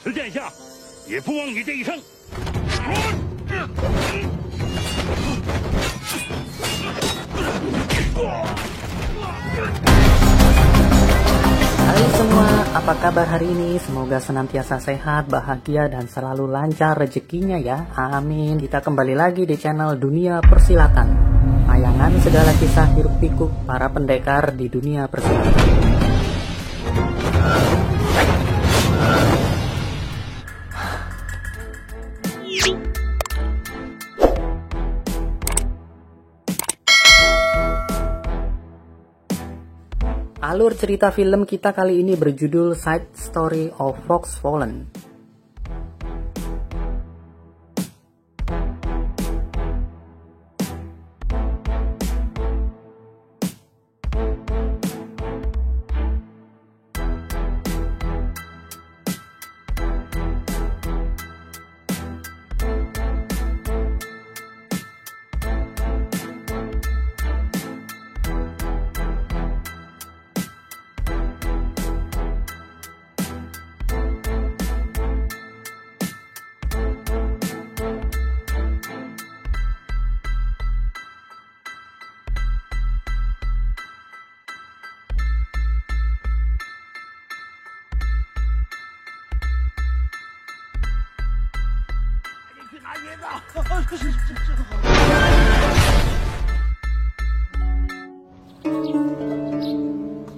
此剑下，也不枉你这一生。 Hai semua, apa kabar hari ini? Semoga senantiasa sehat, bahagia, dan selalu lancar rezekinya ya. Amin. Kita kembali lagi di channel Dunia Persilatan. Tayangan segala kisah hiruk pikuk para pendekar di dunia persilatan. Alur cerita film kita kali ini berjudul Side Story of Fox Fallen.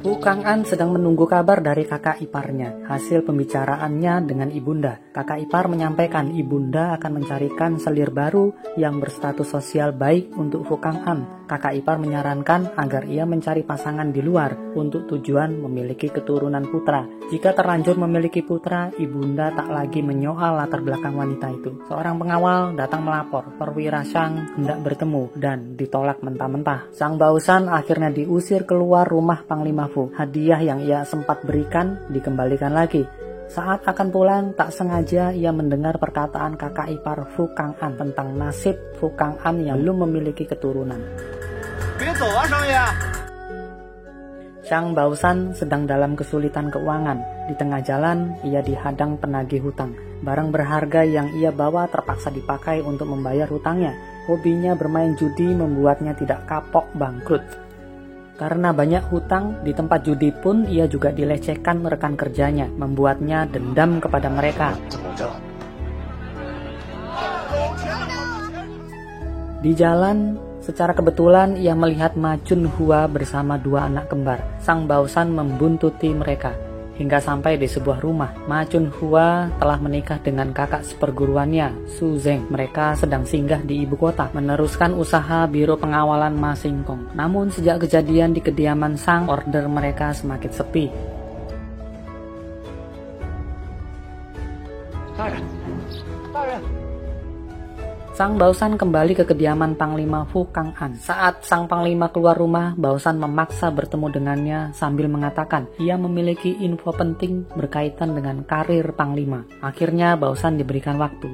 Fu Kang'an sedang menunggu kabar dari kakak iparnya. Hasil pembicaraannya dengan ibunda, kakak ipar menyampaikan ibunda akan mencarikan selir baru yang berstatus sosial baik untuk Fu Kang'an. Kakak ipar menyarankan agar ia mencari pasangan di luar untuk tujuan memiliki keturunan putra. Jika terlanjur memiliki putra, ibunda tak lagi menyoal latar belakang wanita itu. Seorang pengawal datang melapor, perwira Shang hendak bertemu dan ditolak mentah-mentah. Sang Baosan akhirnya diusir keluar rumah Panglima Fu. Hadiah yang ia sempat berikan dikembalikan lagi. Saat akan pulang, tak sengaja ia mendengar perkataan kakak ipar Fu Kang'an tentang nasib Fu Kang'an yang belum memiliki keturunan. Shang Baosan sedang dalam kesulitan keuangan. Di tengah jalan, ia dihadang penagih hutang. Barang berharga yang ia bawa terpaksa dipakai untuk membayar hutangnya. Hobinya bermain judi membuatnya tidak kapok bangkrut. Karena banyak hutang, di tempat judi pun ia juga dilecehkan rekan kerjanya, membuatnya dendam kepada mereka. Di jalan, secara kebetulan ia melihat Ma Chunhua bersama dua anak kembar. Sang Baosan membuntuti mereka hingga sampai di sebuah rumah. Ma Chunhua telah menikah dengan kakak seperguruannya, Su Zeng. Mereka sedang singgah di ibu kota, meneruskan usaha biro pengawalan Ma Xingkong. Namun sejak kejadian di kediaman Sang, order mereka semakin sepi. Sang Baosan kembali ke kediaman Panglima Fu Kang'an. Saat sang Panglima keluar rumah, Baosan memaksa bertemu dengannya sambil mengatakan ia memiliki info penting berkaitan dengan karir Panglima. Akhirnya Baosan diberikan waktu.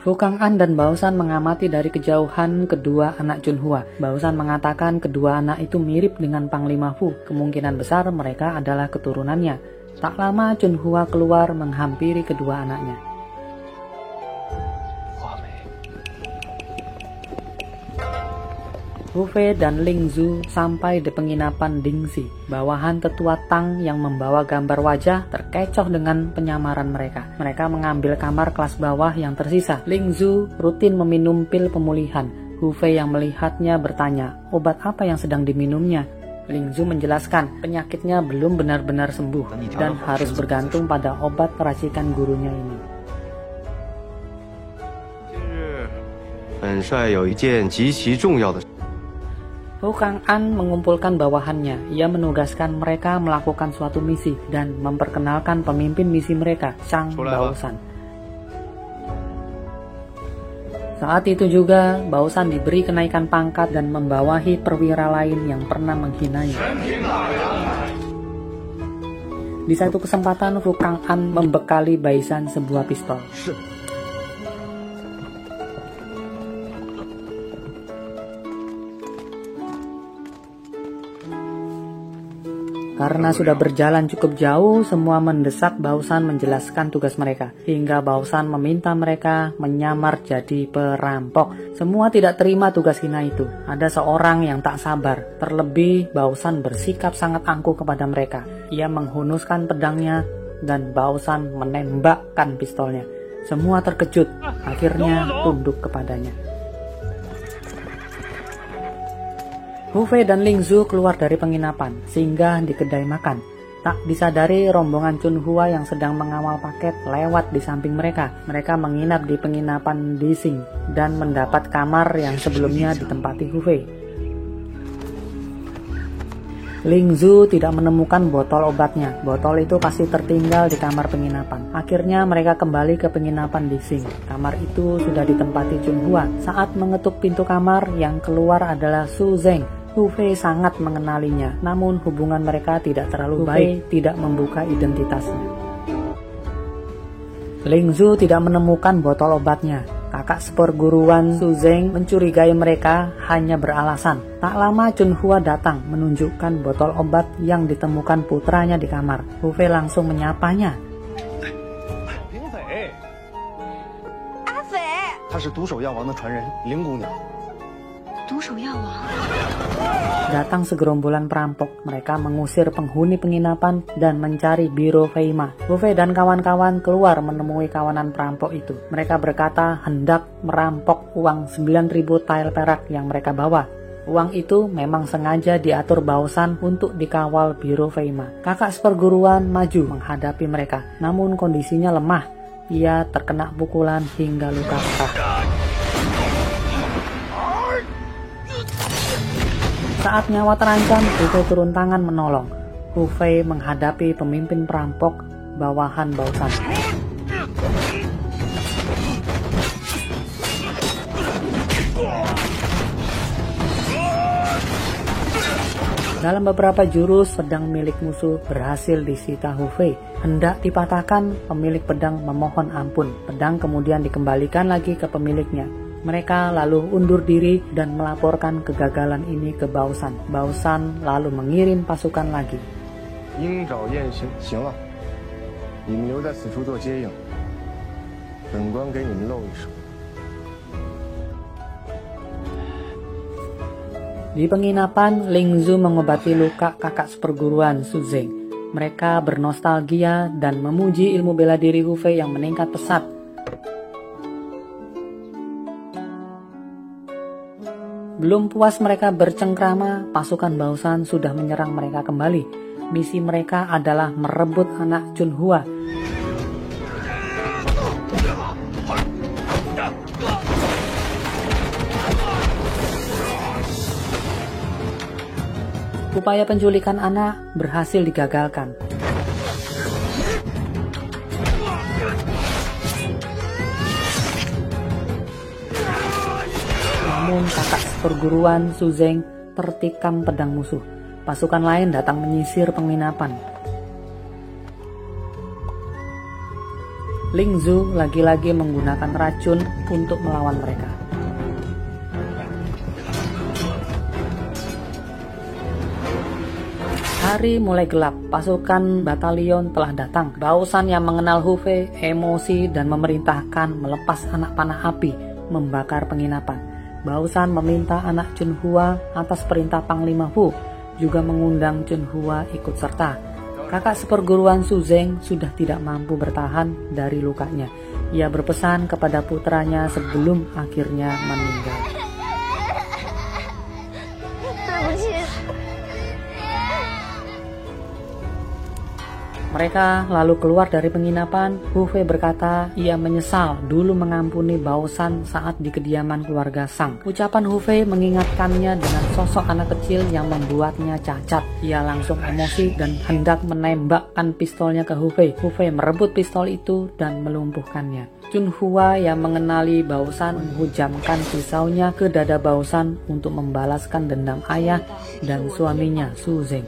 Fu Kang'an dan Baosan mengamati dari kejauhan kedua anak Chunhua. Baosan mengatakan kedua anak itu mirip dengan Panglima Fu. Kemungkinan besar mereka adalah keturunannya. Tak lama Chunhua keluar menghampiri kedua anaknya. Hu Fei dan Ling Zhu sampai di penginapan Dingxi. Bawahan tetua Tang yang membawa gambar wajah terkecoh dengan penyamaran mereka. Mereka mengambil kamar kelas bawah yang tersisa. Ling Zhu rutin meminum pil pemulihan. Hu Fei yang melihatnya bertanya, obat apa yang sedang diminumnya? Ling Zhu menjelaskan penyakitnya belum benar-benar sembuh dan harus bergantung pada obat racikan gurunya ini. Fu Kang'an mengumpulkan bawahannya. Ia menugaskan mereka melakukan suatu misi dan memperkenalkan pemimpin misi mereka, Shang Baosan. Saat itu juga, Baosan diberi kenaikan pangkat dan membawahi perwira lain yang pernah menghinanya. Di satu kesempatan, Fu Kang'an membekali Baisan sebuah pistol. Karena sudah berjalan cukup jauh, semua mendesak Baosan menjelaskan tugas mereka. Hingga Baosan meminta mereka menyamar jadi perampok. Semua tidak terima tugas hina itu. Ada seorang yang tak sabar. Terlebih Baosan bersikap sangat angkuh kepada mereka. Ia menghunuskan pedangnya dan Baosan menembakkan pistolnya. Semua terkejut, akhirnya tunduk kepadanya. Hu Fei dan Ling Zu keluar dari penginapan, singgah di kedai makan. Tak disadari rombongan Chun Hua yang sedang mengawal paket lewat di samping mereka. Mereka menginap di penginapan Dising dan mendapat kamar yang sebelumnya ditempati Hu Fei. Ling Zu tidak menemukan botol obatnya. Botol itu pasti tertinggal di kamar penginapan. Akhirnya mereka kembali ke penginapan Dising. Kamar itu sudah ditempati Chun Hua. Saat mengetuk pintu kamar, yang keluar adalah Su Zeng. Hu Fei sangat mengenalinya, namun hubungan mereka tidak terlalu baik, tidak membuka identitasnya. Ling Zu tidak menemukan botol obatnya. Kakak seperguruan Su Zeng mencurigai mereka hanya beralasan. Tak lama Chun Hua datang menunjukkan botol obat yang ditemukan putranya di kamar. Hu Fei langsung menyapanya. Afe. 她是独守药王的传人林姑娘。独守药王。 Datang segerombolan perampok. Mereka mengusir penghuni penginapan dan mencari Biro Feima. Hu Fei dan kawan-kawan keluar menemui kawanan perampok itu. Mereka berkata hendak merampok uang 9.000 tael perak yang mereka bawa. Uang itu memang sengaja diatur Baosan untuk dikawal Biro Feima. Kakak seperguruan maju menghadapi mereka, namun kondisinya lemah. Ia terkena pukulan hingga luka parah. Saat nyawa terancam, Hu Fei turun tangan menolong. Hu Fei menghadapi pemimpin perampok bawahan Baosan. Dalam beberapa jurus, pedang milik musuh berhasil disita Hu Fei. Hendak dipatahkan, pemilik pedang memohon ampun. Pedang kemudian dikembalikan lagi ke pemiliknya. Mereka lalu undur diri dan melaporkan kegagalan ini ke Baosan. Baosan lalu mengirim pasukan lagi. 鹰爪雁行，行了，你们留在此处做接应，本官给你们露一手。 Di penginapan, Ling Zu mengobati luka kakak seperguruan Su Zeng. Mereka bernostalgia dan memuji ilmu bela diri Hu Fei yang meningkat pesat. Belum puas mereka bercengkrama, pasukan Baosan sudah menyerang mereka kembali. Misi mereka adalah merebut anak Chun Hua. Upaya penculikan anak berhasil digagalkan. Namun kakak seperguruan Su Zeng tertikam pedang musuh. Pasukan lain datang menyisir penginapan. Ling Zu lagi-lagi menggunakan racun untuk melawan mereka. Hari mulai gelap, pasukan batalion telah datang. Baosan yang mengenal Hu Fei emosi dan memerintahkan melepas anak panah api membakar penginapan. Baosan meminta anak Chun Hua atas perintah Panglima Hu, juga mengundang Chun Hua ikut serta. Kakak seperguruan Su Zeng sudah tidak mampu bertahan dari lukanya. Ia berpesan kepada putranya sebelum akhirnya meninggal. Mereka lalu keluar dari penginapan. Hu Fei berkata ia menyesal dulu mengampuni Baosan saat di kediaman keluarga Sang. Ucapan Hu Fei mengingatkannya dengan sosok anak kecil yang membuatnya cacat. Ia langsung emosi dan hendak menembakkan pistolnya ke Hu Fei. Hu Fei merebut pistol itu dan melumpuhkannya. Chun Hua yang mengenali Baosan menghujamkan pisaunya ke dada Baosan untuk membalaskan dendam ayah dan suaminya Su Zeng.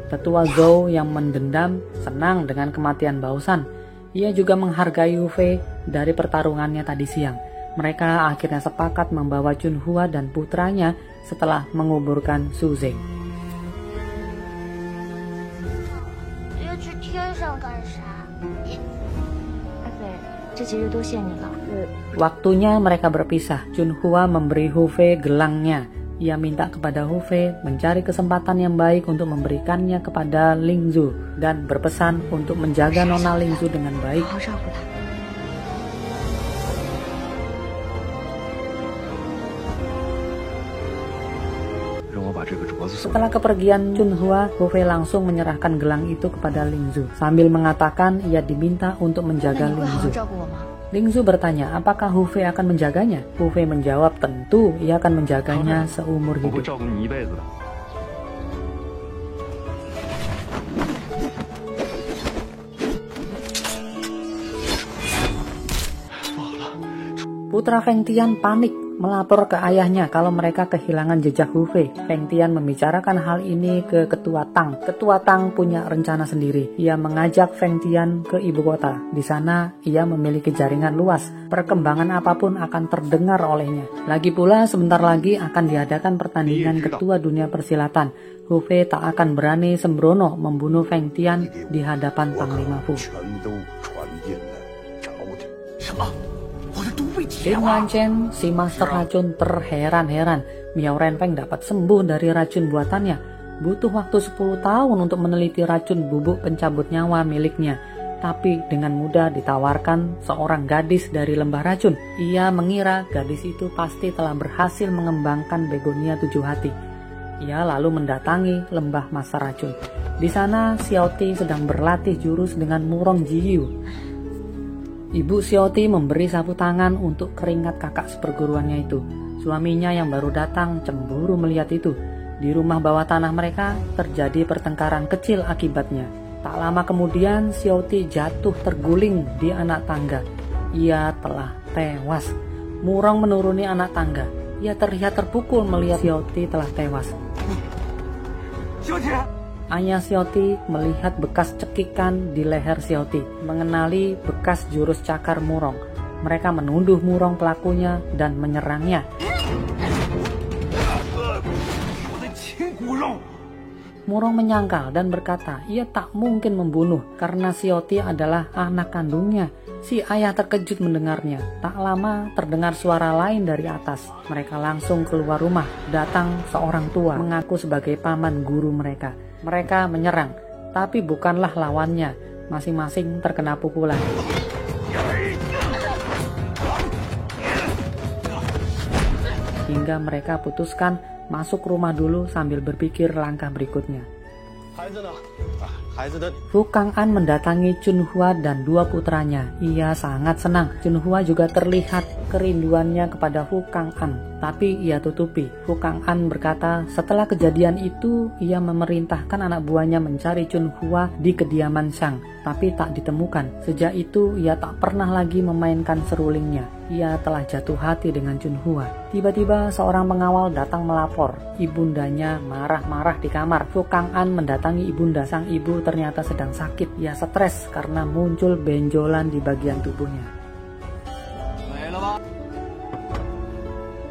Tetua Zhou yang mendendam senang dengan kematian Baosan. Ia juga menghargai Hu Fei dari pertarungannya tadi siang. Mereka akhirnya sepakat membawa Chun Hua dan putranya setelah menguburkan Su Zeng. 阿飞，这几日多谢你了。 Waktunya mereka berpisah. Chunhua memberi Hu-Fei gelangnya. Ia minta kepada Hu-Fei mencari kesempatan yang baik untuk memberikannya kepada Lingzhu dan berpesan untuk menjaga Nona Lingzhu dengan baik. 好好照顾她。 让我把这个镯子送。 Setelah kepergian Chunhua, Hu-Fei langsung menyerahkan gelang itu kepada Lingzhu sambil mengatakan ia diminta untuk 那 menjaga 你会好好 Lingzhu. 照顾我吗？ Lingzhu bertanya apakah Hu-Fei akan menjaganya. Hu-Fei menjawab tentu ia akan menjaganya seumur 我会 hidup. 照顾你一辈子的。 Putra Feng Tian panik melapor ke ayahnya kalau mereka kehilangan jejak Hu-Fei. Feng Tian membicarakan hal ini ke Ketua Tang. Ketua Tang punya rencana sendiri. Ia mengajak Feng Tian ke ibu kota. Di sana ia memiliki jaringan luas. Perkembangan apapun akan terdengar olehnya. Lagi pula sebentar lagi akan diadakan pertandingan Ketua Dunia Persilatan. Hu-Fei tak akan berani sembrono membunuh Feng Tian di hadapan Panglima Fu. 全都传遍了朝廷。什么？我的毒被 Xin Wanchen, si master racun terheran-heran. Miao Renfeng dapat sembuh dari racun buatannya. Butuh waktu 10 tahun untuk meneliti racun bubuk pencabut nyawa miliknya. Tapi dengan mudah ditawarkan seorang gadis dari lembah racun. Ia mengira gadis itu pasti telah berhasil mengembangkan begonia 7 hati. Ia lalu mendatangi lembah master racun. Di sana Xiao Ti sedang berlatih jurus dengan Murong Jiyu. Ibu Xiao Ti memberi sapu tangan untuk keringat kakak seperguruannya itu. Suaminya yang baru datang cemburu melihat itu. Di rumah bawah tanah mereka terjadi pertengkaran kecil akibatnya. Tak lama kemudian Xiao Ti jatuh terguling di anak tangga. Ia telah tewas. Murong menuruni anak tangga. Ia terlihat terpukul melihat Xiao Ti telah tewas. 小姐， Ayah Xiao Ti melihat bekas cekikan di leher Xiao Ti, mengenali bekas jurus cakar Murong. Mereka menuduh Murong pelakunya dan menyerangnya. 我的亲骨肉！ Murong menyangkal dan berkata ia tak mungkin membunuh karena Xiao Ti adalah anak kandungnya. Si ayah terkejut mendengarnya. Tak lama terdengar suara lain dari atas. Mereka langsung keluar rumah. Datang seorang tua mengaku sebagai paman guru mereka. Mereka menyerang, tapi bukanlah lawannya. Masing-masing terkena pukulan. Hingga mereka putuskan masuk rumah dulu sambil berpikir langkah berikutnya. 孩子呢？孩子的 Fu Kang'an mendatangi Chunhua dan 2 putranya. Ia sangat senang. Chunhua juga terlihat kerinduannya kepada Fu Kang'an, tapi ia tutupi. Fu Kang'an berkata setelah kejadian itu ia memerintahkan anak buahnya mencari Chunhua di kediaman Shang, tapi tak ditemukan. Sejak itu ia tak pernah lagi memainkan serulingnya. Ia telah jatuh hati dengan Chunhua. Tiba-tiba seorang pengawal datang melapor. Ibundanya marah-marah di kamar. Fu Kang'an mendatangi ibunda. Sang ibu ternyata sedang sakit. Ia stres karena muncul benjolan di bagian tubuhnya.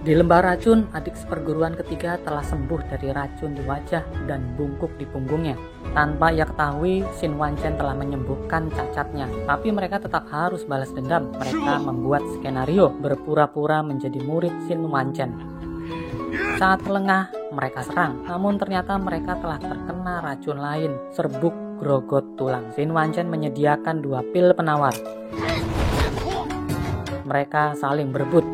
Di lembah racun, adik seperguruan ketiga telah sembuh dari racun di wajah dan bungkuk di punggungnya. Tanpa ia ketahui, Xin Wanchen telah menyembuhkan cacatnya. Tapi mereka tetap harus balas dendam. Mereka membuat skenario berpura-pura menjadi murid Xin Wanchen. Saat lengah, mereka serang. Namun ternyata mereka telah terkena racun lain, serbuk grogot tulang. Xin Wanchen menyediakan 2 pil penawar. Mereka saling berebut.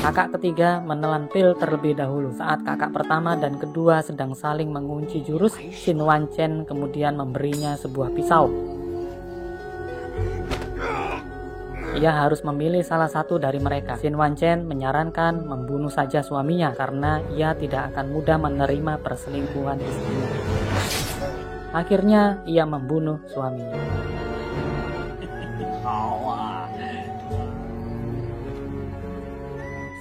Kakak ketiga menelan pil terlebih dahulu. Saat kakak pertama dan kedua sedang saling mengunci jurus, Xin Wanchen kemudian memberinya sebuah pisau. Ia harus memilih salah satu dari mereka. Xin Wanchen menyarankan membunuh saja suaminya karena ia tidak akan mudah menerima perselingkuhan istrinya. Akhirnya ia membunuh suaminya.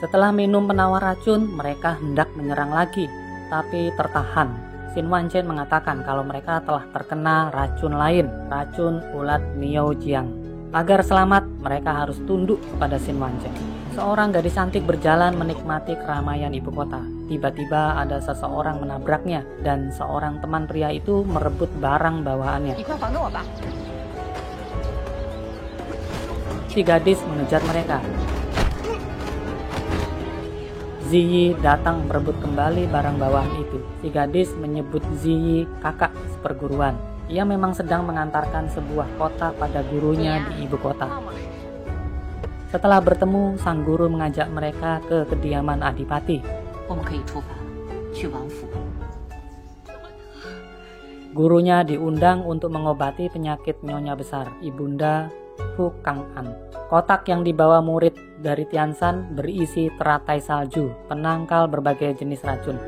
Setelah minum penawar racun, mereka hendak menyerang lagi, tapi tertahan. Xin Wanchen mengatakan kalau mereka telah terkena racun lain, racun ulat Miao Jiang. Agar selamat, mereka harus tunduk kepada Xin Wanchen. Seorang gadis cantik berjalan menikmati keramaian ibu kota. Tiba-tiba ada seseorang menabraknya, dan seorang teman pria itu merebut barang bawaannya. 你快还给我吧！ si gadis mengejar mereka. Ziyi datang merebut kembali barang bawaan itu. Si gadis menyebut Ziyi kakak seperguruan. Ia memang sedang mengantarkan sebuah kotak pada gurunya di ibu kota. Setelah bertemu, sang guru mengajak mereka ke kediaman Adipati. Gurunya diundang untuk mengobati penyakit nyonya besar, Ibunda Fu Kang'an. Kotak yang dibawa murid dari Tianshan berisi teratai salju, penangkal berbagai jenis racun.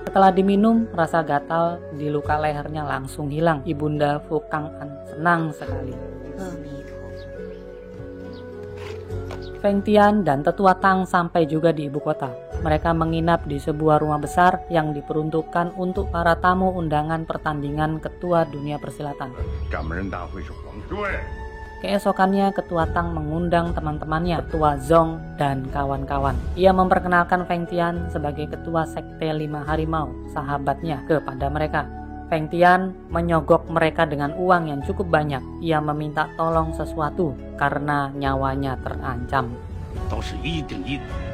Setelah diminum, rasa gatal di luka lehernya langsung hilang. Ibunda Fu Kang'an senang sekali. Feng Tian dan Tetua Tang sampai juga di ibu kota. Mereka menginap di sebuah rumah besar yang diperuntukkan untuk para tamu undangan pertandingan ketua dunia persilatan. Keesokannya Ketua Tang mengundang teman-temannya, Ketua Zong dan kawan-kawan. Ia memperkenalkan Feng Tian sebagai Ketua Sekte 5 Harimau, sahabatnya, kepada mereka. Feng Tian menyogok mereka dengan uang yang cukup banyak. Ia meminta tolong sesuatu karena nyawanya terancam. 都是一顶一的。